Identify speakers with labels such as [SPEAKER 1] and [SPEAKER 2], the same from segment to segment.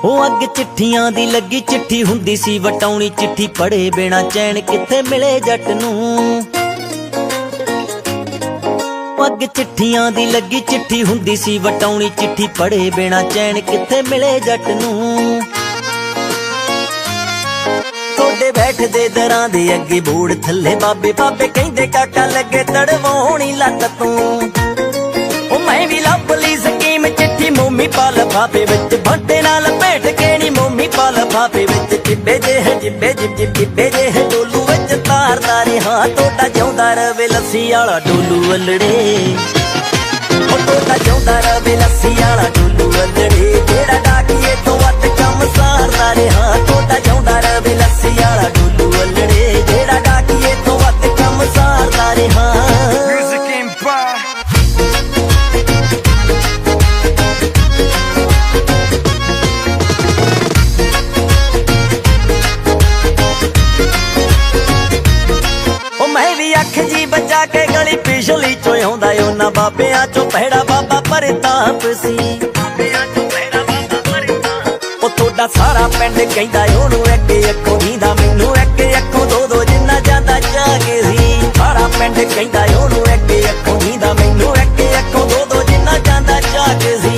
[SPEAKER 1] ਉਹ ਅੱਗ ਚਿੱਠੀਆਂ ਦੀ ਲੱਗੀ चिट्ठी ਹੁੰਦੀ ਸੀ ਵਟਾਉਣੀ चिट्ठी ਪੜੇ ਬਿਨਾ ਚੈਨ ਕਿੱਥੇ ਮਿਲੇ ਜੱਟ ਨੂੰ। ਅੱਗ ਚਿੱਠੀਆਂ ਦੀ ਲੱਗੀ चिट्ठी ਹੁੰਦੀ ਸੀ ਵਟਾਉਣੀ चिट्ठी ਪੜੇ ਬਿਨਾ ਚੈਨ ਕਿੱਥੇ ਮਿਲੇ ਜੱਟ ਨੂੰ। ਤੁਹਾਡੇ ਬੈਠਦੇ ਦਰਾਂ ਦੇ ਅੱਗੇ ਬੋੜ ਥੱਲੇ ਬਾਬੇ ਬਾਬੇ ਕਹਿੰਦੇ ਕਾਕਾ ਲੱਗੇ ਤੜਵਾਉਣੀ ਲੱਤ ਤੂੰ। ਉਹ ਮੈਂ ਵੀ ਲੱਭ ਲਈ ਸਕੀਮ चिट्ठी ਮੋਮੀ ਪਾ ਲਫਾਫੇ ਵਿੱਚ ਭਾਂਡੇ ਨਾਲ ਭੇਟ ਕੇ ਨੀ ਮੋਮੀ ਪਾ ਲਫਾਫੇ ਵਿੱਚ ਜਿੱਬੇ ਜਿਹੇ ਜਿੱਬੇ ਜਿੱਬੇ ਜਿਹੇ ਡੋਲੂ ਵਿੱਚ ਤਾਰਦਾ ਰਿਹਾ ਤੁਹਾਡਾ ਜਿਉਂਦਾ ਰਵੇ ਲੱਸੀ ਵਾਲਾ ਡੋਲੂ ਵੱਲੜੇ। ਉਹ ਤੁਹਾਡਾ ਜਿਉਂਦਾ ਰਵੇ ਲੱਸੀ ਵਾਲਾ ਡੋਲੂ ਵੱਲੜੇ ਜਿਹੜਾ ਡਾਕੀਏ ਤੋਂ ਵੱਧ ਕੰਮ ਸਾਰਦਾ ਰਿਹਾ ਤੁਹਾਡਾ ਜਿਉਂਦਾ ਰਵੇ ਲੱਸੀ ਵਾਲਾ ਡੋਲੂ ਵੱਲੜੇ ਜਿਹੜਾ ਡਾਕੀਏ ਤੋਂ ਵੱਧ ਕੰਮ ਸਾਰਦਾ ਰਿਹਾ। ਮੈਂ ਵੀ ਅੱਖ ਜੀ ਬਚਾ ਕੇ ਗਲੀ ਪਿਛਲੀ ਚੋਂ ਆਉਂਦਾ ਉਹਨਾਂ ਬਾਬਿਆਂ ਚੋਂ ਪਹਿੜਾ ਬਾਬਾ ਪ੍ਰਤਾਪ ਸੀ। ਉਹ ਤੁਹਾਡਾ ਸਾਰਾ ਪਿੰਡ ਕਹਿੰਦਾ ਉਹਨੂੰ ਇੱਕ ਅੱਖੋਂ ਦੀਂਦਾ ਮੈਨੂੰ ਇੱਕ ਅੱਖੋਂ ਦੋ ਦੋ ਜਿੰਨਾ ਜਾਂਦਾ ਜਾਗੇ ਸੀ। ਸਾਰਾ ਪਿੰਡ ਕਹਿੰਦਾ ਉਹਨੂੰ ਇੱਕ ਅੱਖੋਂ ਦੀਂਦਾ ਮੈਨੂੰ ਇੱਕ ਅੱਖੋਂ ਦੋ ਦੋ ਜਿੰਨਾ ਜਾਂਦਾ ਜਾਗੇ ਸੀ।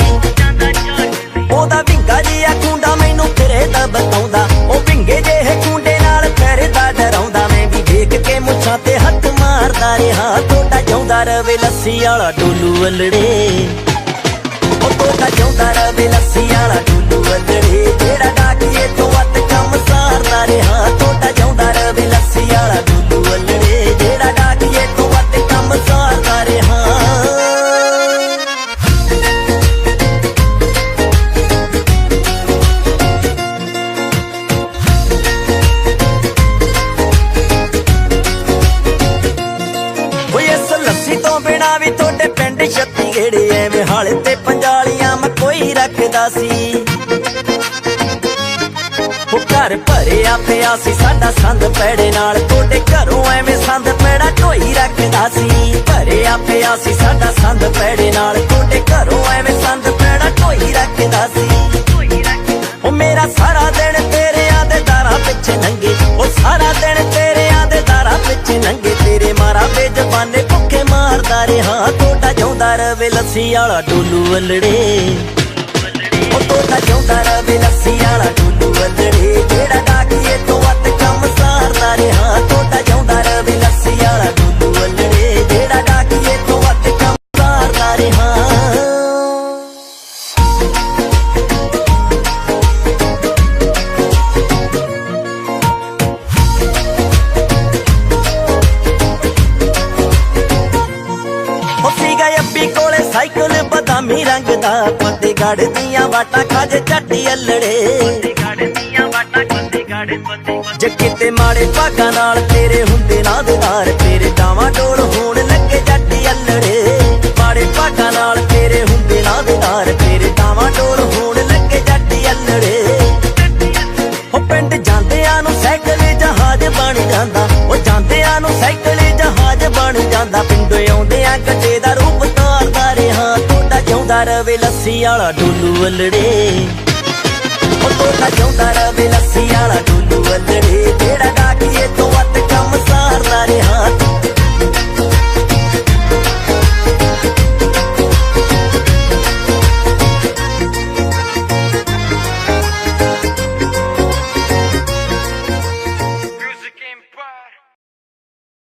[SPEAKER 1] ਉਹਦਾ ਵਿੰਗਾ ਜਿਹਾ ਕੁੰਡਾ ਮੈਨੂੰ ਫਿਰੇ ਦਾ ਬਤਾਉਂਦਾ ਉਹ ਵਿੰਗੇ ਜਿਹੇ ਕੁੰਡੇ ਨਾਲ ਫਿਰਦਾ ਡਰਾਉਂਦਾ ਮੈਂ ਵੀ ਦੇਖ ਕੇ ਮੁੱਛਾਂ ਤੇ ਹੱਥ ਮਾਰਦਾ ਰਿਹਾ ਤੁਹਾਡਾ ਜਿਉਂਦਾ ਰਵੇ ਲੱਸੀ ਵਾਲਾ ਡੋਲੂ ਵੱਲੜੇ। ਉਹ ਤੁਹਾਡਾ ਜਿਉਂਦਾ ਰਵੇ ਲੱਸੀ ਵਾਲਾ ਡੋਲੂ ਵੱਲੜੇ ਜਿਹੜਾ ਡਾਕੀਏ ਤੋਂ ਵੱਧ ਕੰਮ ਸਾਰਦਾ ਰਿਹਾ ਤੁਹਾਡਾ ਜਿਉਂਦਾ ਰਵੇ ਲੱਸੀ ਵਾਲਾ ਡੋਲੂ ਵੱਲੜੇ ਜਿਹੜਾ ਡਾਕੀਏ ਤੋਂ ਵੱਧ ਕੰਮ ਸਾਰਦਾ ਰਿਹਾ। ਲੱਸੀ ਤੋਂ ਬਿਨਾ ਵੀ ਤੁਹਾਡੇ ਪਿੰਡ 36 ਗੇੜੇ ਐਵੇਂ ਹਾਲੇ ਤੇ ਪੰਜਾਲੀਆਂ ਮੈਂ ਕੋਈ ਰੱਖਦਾ ਸੀ। ਉਹ ਘਰ ਭਰਿਆ ਪਿਆ ਸੀ ਸਾਡਾ ਸੰਦ ਪੈੜੇ ਨਾਲ ਤੁਹਾਡੇ ਘਰੋਂ ਐਵੇਂ ਸੰਦ ਪੈੜਾ ਢੋਈ ਰੱਖਦਾ ਸੀ। ਭਰਿਆ ਪਿਆ ਸੀ ਸਾਡਾ ਸੰਦ ਪੈੜੇ ਨਾਲ ਤੁਹਾਡੇ ਘਰੋਂ ਐਵੇਂ ਸੰਦ ਪੈੜਾ ਢੋਈ ਰੱਖਦਾ ਸੀ। ਉਹ ਮੇਰਾ ਸਾਰਾ ਦਿਨ ਤੇਰਿਆਂ ਦੇ ਦਾਰਾਂ ਪਿੱਛੇ ਲੰਘੇ ਉਹ ਸਾਰਾ ਦਿਨ ਤੇਰਿਆਂ ਦੇ ਦਾਰਾਂ ਪਿੱਛੇ ਲੰਘੇ ਤੇਰੇ ਮਾਰਾ ਬੇਜ਼ਬਾਨੇ ਭੁੱਖੇ ਮਾਰਦਾ ਰਿਹਾ ਤੁਹਾਡਾ ਜਿਉਂਦਾ ਰਵੇ ਲੱਸੀ ਵਾਲਾ ਡੋਲੂ ਵੱਲੜੇ। ਉਹ ਤੁਹਾਡਾ ਜਿਉਂਦਾ ਰਵੇ ਲੱਸੀ ਵਾਲਾ ਡੋਲੂ ਵੱਲੜੇ ਜਿਹੜਾ ਡਾਕੀਏ ਤੋਂ ਵੱਧ ਕੰਮ ਸਾਰਦਾ ਰਿਹਾ ਤੁਹਾਡਾ ਜਿਉਂਦਾ ਰਵੇ ਲੱਸੀ ਵਾਲਾ ਡੋਲੂ ਵੱਲੜੇ ਜਿਹੜਾ ਡਾਕੀਏ ਤੋਂ ਵੱਧ ਕੰਮ ਸਾਰਦਾ ਰਿਹਾ। ਸਾਈਕਲ ਬਦਾਮੀ ਰੰਗ ਦਾ ਫਤਿਹਗੜ੍ਹ ਦੀਆਂ ਵਾਟਾਂ ਖਾਜੇ ਝੱਟੀ ਅਲੜੇ ਜੇ ਕਿਤੇ ਮਾੜੇ ਭਾਗਾਂ ਨਾਲ ਤੇਰੇ ਹੁੰਦੇ ਨਾ ਦਿਦਾਰ ਤੇਰੇ ਡਾਵਾਂ ਡੋਲ ਹੋਣ ਲੱਗੇ ਜੱਟੀ ਅਲੜੇ। ਮਾੜੇ ਭਾਗਾਂ ਨਾਲ ਤੇਰੇ ਹੁੰਦੇ ਨਾ ਦਿਦਾਰ ਤੇਰੇ ਡਾਵਾਂ ਡੋਲ ਹੋਣ ਲੱਗੇ ਜੱਟੀ ਅਲੜੇ। ਉਹ ਪਿੰਡ ਜਾਂਦਿਆਂ ਨੂੰ ਸਾਈਕਲ ਜਹਾਜ਼ ਬਣ ਜਾਂਦਾ ਉਹ ਜਾਂਦਿਆਂ ਨੂੰ ਸਾਈਕਲ ਜਹਾਜ਼ ਬਣ ਜਾਂਦਾ ਪਿੰਡੋਂ ਆਉਂਦਿਆਂ ਗੱਡੇ ਦਾ ਰੂਪ ਤਾਰਦਾ ਰਿਹਾ ਤੁਹਾਡਾ ਜਿਉਂਦਾ ਰਵੇ ਲੱਸੀ ਵਾਲਾ ਡੋਲੂ ਵੱਲੜੇ। ਉਹ ਤੁਹਾਡਾ ਜਿਉਂਦਾ ਰਵੇ ਲੱਸੀ ਵਾਲਾ ਡੋਲੂ ਵੱਲੜੇ।